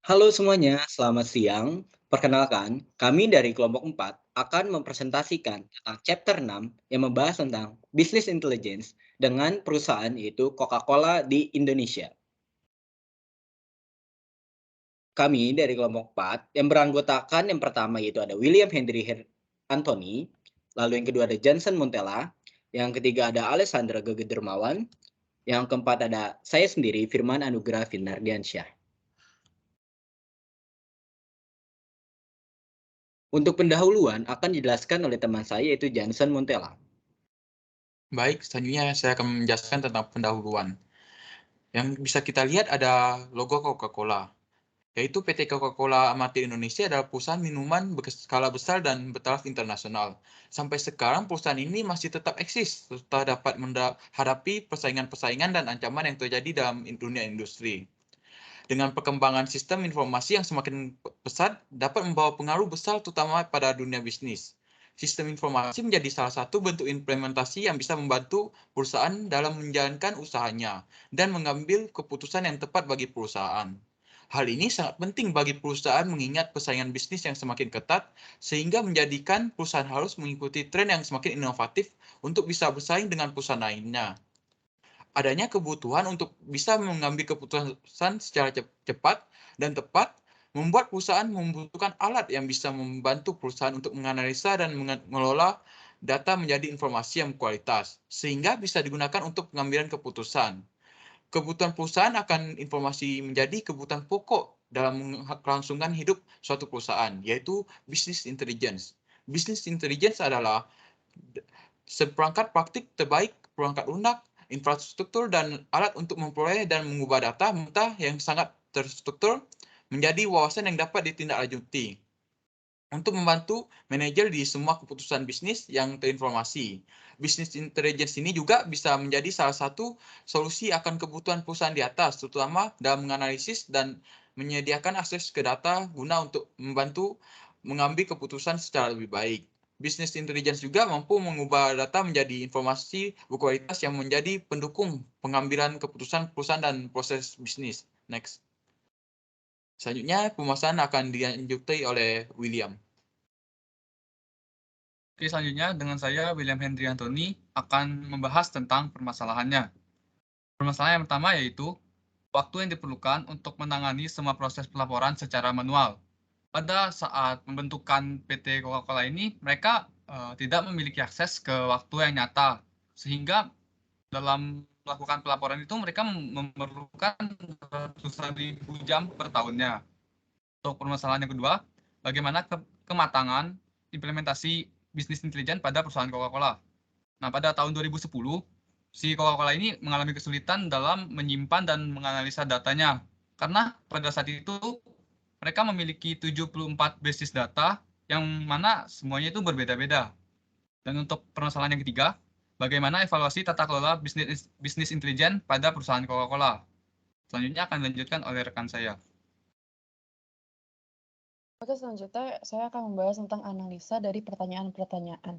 Halo semuanya, selamat siang. Perkenalkan, kami dari kelompok 4 akan mempresentasikan tentang chapter 6 yang membahas tentang business intelligence dengan perusahaan yaitu Coca-Cola di Indonesia. Kami dari kelompok 4 yang beranggotakan yang pertama yaitu ada William Henry Anthony, lalu yang kedua ada Johnson Montella, yang ketiga ada Alessandra Gegedermawan, yang keempat ada saya sendiri Firman Anugrah Finardiansyah. Untuk pendahuluan akan dijelaskan oleh teman saya yaitu Johnson Montella. Baik, selanjutnya saya akan menjelaskan tentang pendahuluan. Yang bisa kita lihat ada logo Coca-Cola, yaitu PT Coca-Cola Amatir Indonesia adalah perusahaan minuman berskala besar dan bertaraf internasional. Sampai sekarang perusahaan ini masih tetap eksis, serta dapat menghadapi persaingan-persaingan dan ancaman yang terjadi dalam dunia industri. Dengan perkembangan sistem informasi yang semakin pesat dapat membawa pengaruh besar terutama pada dunia bisnis. Sistem informasi menjadi salah satu bentuk implementasi yang bisa membantu perusahaan dalam menjalankan usahanya dan mengambil keputusan yang tepat bagi perusahaan. Hal ini sangat penting bagi perusahaan mengingat persaingan bisnis yang semakin ketat, sehingga menjadikan perusahaan harus mengikuti tren yang semakin inovatif untuk bisa bersaing dengan perusahaan lainnya. Adanya kebutuhan untuk bisa mengambil keputusan secara cepat dan tepat membuat perusahaan membutuhkan alat yang bisa membantu perusahaan untuk menganalisa dan mengelola data menjadi informasi yang berkualitas, sehingga bisa digunakan untuk pengambilan keputusan. Kebutuhan perusahaan akan informasi menjadi kebutuhan pokok dalam kelangsungan hidup suatu perusahaan, yaitu business intelligence. Business intelligence adalah seperangkat praktik terbaik perangkat lunak, infrastruktur, dan alat untuk memperoleh dan mengubah data mentah yang sangat terstruktur menjadi wawasan yang dapat ditindaklanjuti untuk membantu manajer di semua keputusan bisnis yang terinformasi. Business intelligence ini juga bisa menjadi salah satu solusi akan kebutuhan perusahaan di atas, terutama dalam menganalisis dan menyediakan akses ke data guna untuk membantu mengambil keputusan secara lebih baik. Business intelligence juga mampu mengubah data menjadi informasi berkualitas yang menjadi pendukung pengambilan keputusan perusahaan dan proses bisnis. Next. Selanjutnya, pembahasan akan dilanjuti oleh William. Oke, selanjutnya dengan saya, William Henry Anthony, akan membahas tentang permasalahannya. Permasalahan yang pertama yaitu waktu yang diperlukan untuk menangani semua proses pelaporan secara manual. Pada saat pembentukan PT Coca-Cola ini, mereka tidak memiliki akses ke waktu yang nyata, sehingga dalam melakukan pelaporan itu mereka memerlukan ratusan ribu jam per tahunnya. Untuk permasalahan yang kedua, bagaimana kematangan implementasi bisnis intelijen pada perusahaan Coca-Cola. Nah, pada tahun 2010, si Coca-Cola ini mengalami kesulitan dalam menyimpan dan menganalisa datanya. Karena pada saat itu, mereka memiliki 74 basis data yang mana semuanya itu berbeda-beda. Dan untuk permasalahan yang ketiga, bagaimana evaluasi tata kelola bisnis intelijen pada perusahaan Coca-Cola. Selanjutnya akan dilanjutkan oleh rekan saya. Oke, selanjutnya saya akan membahas tentang analisa dari pertanyaan-pertanyaan.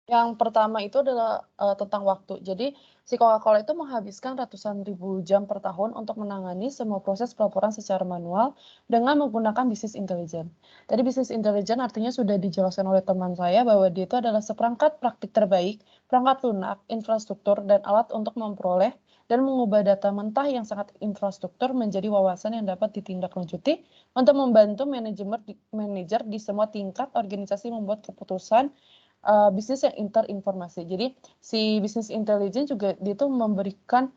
Yang pertama itu adalah tentang waktu. Jadi, si Coca-Cola itu menghabiskan ratusan ribu jam per tahun untuk menangani semua proses pelaporan secara manual dengan menggunakan bisnis intelijen. Tadi bisnis intelijen artinya sudah dijelaskan oleh teman saya bahwa dia itu adalah seperangkat praktik terbaik, perangkat lunak, infrastruktur, dan alat untuk memperoleh dan mengubah data mentah yang sangat infrastruktur menjadi wawasan yang dapat ditindaklanjuti untuk membantu manajer di semua tingkat organisasi membuat keputusan bisnis yang interinformasi. Jadi si bisnis intelijen juga dia tuh memberikan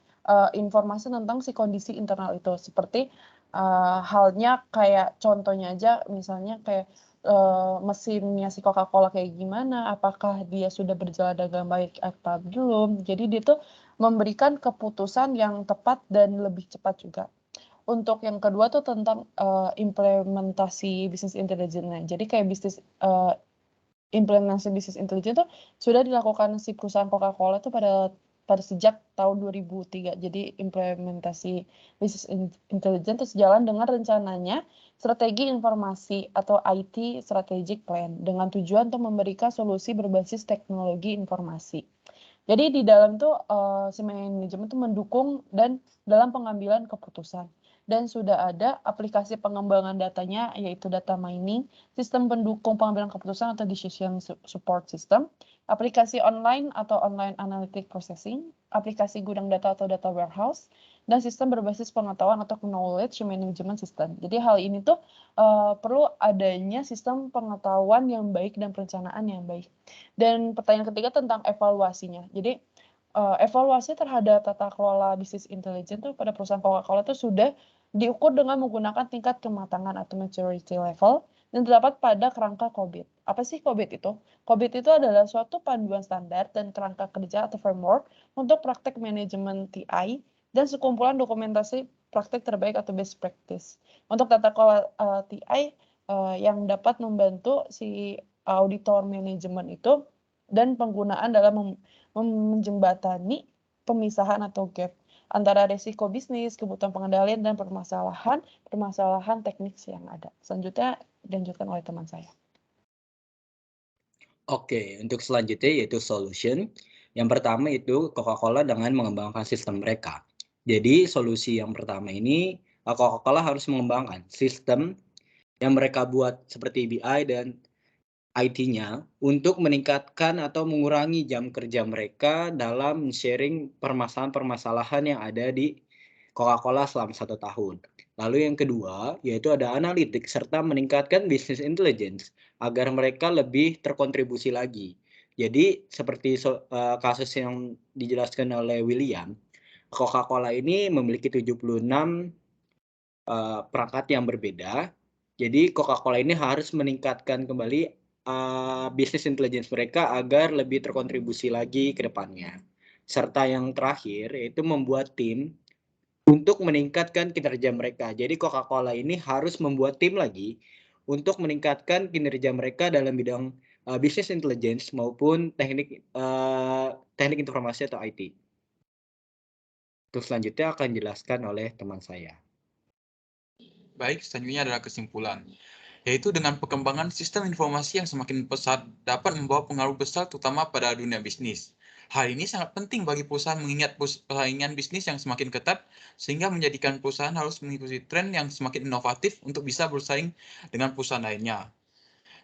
informasi tentang si kondisi internal itu. Seperti halnya kayak contohnya aja misalnya kayak mesinnya si Coca-Cola kayak gimana, apakah dia sudah berjalan dengan baik atau belum. Jadi dia tuh memberikan keputusan yang tepat dan lebih cepat juga. Untuk yang kedua tuh tentang implementasi bisnis intelijennya. Jadi kayak implementasi bisnis intelijen itu sudah dilakukan si perusahaan Coca-Cola itu pada sejak tahun 2003. Jadi implementasi bisnis intelijen itu sejalan dengan rencananya strategi informasi atau IT strategic plan dengan tujuan untuk memberikan solusi berbasis teknologi informasi. Jadi di dalam tuh si manajemen itu mendukung dan dalam pengambilan keputusan. dan sudah ada aplikasi pengembangan datanya yaitu data mining, sistem pendukung pengambilan keputusan atau decision support system, aplikasi online atau online analytic processing, aplikasi gudang data atau data warehouse, dan sistem berbasis pengetahuan atau knowledge management system. Jadi hal ini tuh perlu adanya sistem pengetahuan yang baik dan perencanaan yang baik. Dan pertanyaan ketiga tentang evaluasinya. Jadi evaluasi terhadap tata kelola bisnis intelijen tuh pada perusahaan Coca-Cola itu sudah diukur dengan menggunakan tingkat kematangan atau maturity level dan terdapat pada kerangka COBIT. Apa sih COBIT itu? COBIT itu adalah suatu panduan standar dan kerangka kerja atau framework untuk praktek manajemen TI dan sekumpulan dokumentasi praktek terbaik atau best practice. Untuk tata kelola TI yang dapat membantu si auditor manajemen itu dan penggunaan dalam menjembatani pemisahan atau gap antara resiko bisnis, kebutuhan pengendalian, dan permasalahan teknis yang ada. Selanjutnya dilanjutkan oleh teman saya. Oke, untuk selanjutnya yaitu solution. Yang pertama itu Coca-Cola dengan mengembangkan sistem mereka. Jadi solusi yang pertama ini Coca-Cola harus mengembangkan sistem yang mereka buat seperti BI dan IT-nya untuk meningkatkan atau mengurangi jam kerja mereka dalam sharing permasalahan-permasalahan yang ada di Coca-Cola selama 1 tahun. Lalu yang kedua, yaitu ada analitik serta meningkatkan business intelligence agar mereka lebih terkontribusi lagi. Jadi seperti kasus yang dijelaskan oleh William, Coca-Cola ini memiliki 76 perangkat yang berbeda. Jadi Coca-Cola ini harus meningkatkan kembali bisnis intelligence mereka agar lebih terkontribusi lagi ke depannya. Serta yang terakhir yaitu membuat tim untuk meningkatkan kinerja mereka. Jadi Coca-Cola ini harus membuat tim lagi untuk meningkatkan kinerja mereka dalam bidang bisnis intelligence maupun teknik informasi atau IT. Untuk selanjutnya akan dijelaskan oleh teman saya. Baik, selanjutnya adalah kesimpulan, yaitu dengan perkembangan sistem informasi yang semakin pesat dapat membawa pengaruh besar terutama pada dunia bisnis. Hal ini sangat penting bagi perusahaan mengingat persaingan bisnis yang semakin ketat sehingga menjadikan perusahaan harus mengikuti tren yang semakin inovatif untuk bisa bersaing dengan perusahaan lainnya.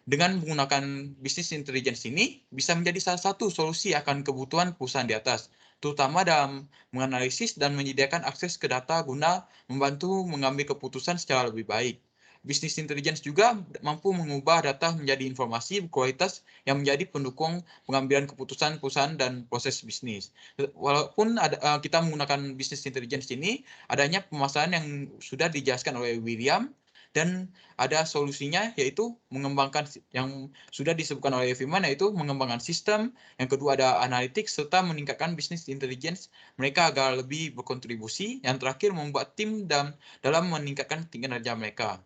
Dengan menggunakan bisnis intelligence ini bisa menjadi salah satu solusi akan kebutuhan perusahaan di atas, terutama dalam menganalisis dan menyediakan akses ke data guna membantu mengambil keputusan secara lebih baik. Bisnis intelligence juga mampu mengubah data menjadi informasi berkualitas yang menjadi pendukung pengambilan keputusan perusahaan dan proses bisnis. Walaupun kita menggunakan bisnis intelligence ini, adanya permasalahan yang sudah dijelaskan oleh William, dan ada solusinya yaitu mengembangkan yang sudah disebutkan oleh Firman yaitu mengembangkan sistem, yang kedua ada analitik serta meningkatkan bisnis intelligence mereka agar lebih berkontribusi, yang terakhir membuat tim dalam meningkatkan kinerja mereka.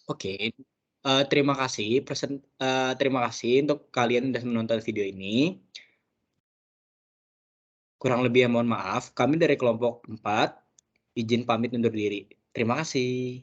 Oke, terima kasih untuk kalian yang sudah menonton video ini. Kurang lebih mohon maaf, kami dari kelompok 4 izin pamit undur diri. Terima kasih.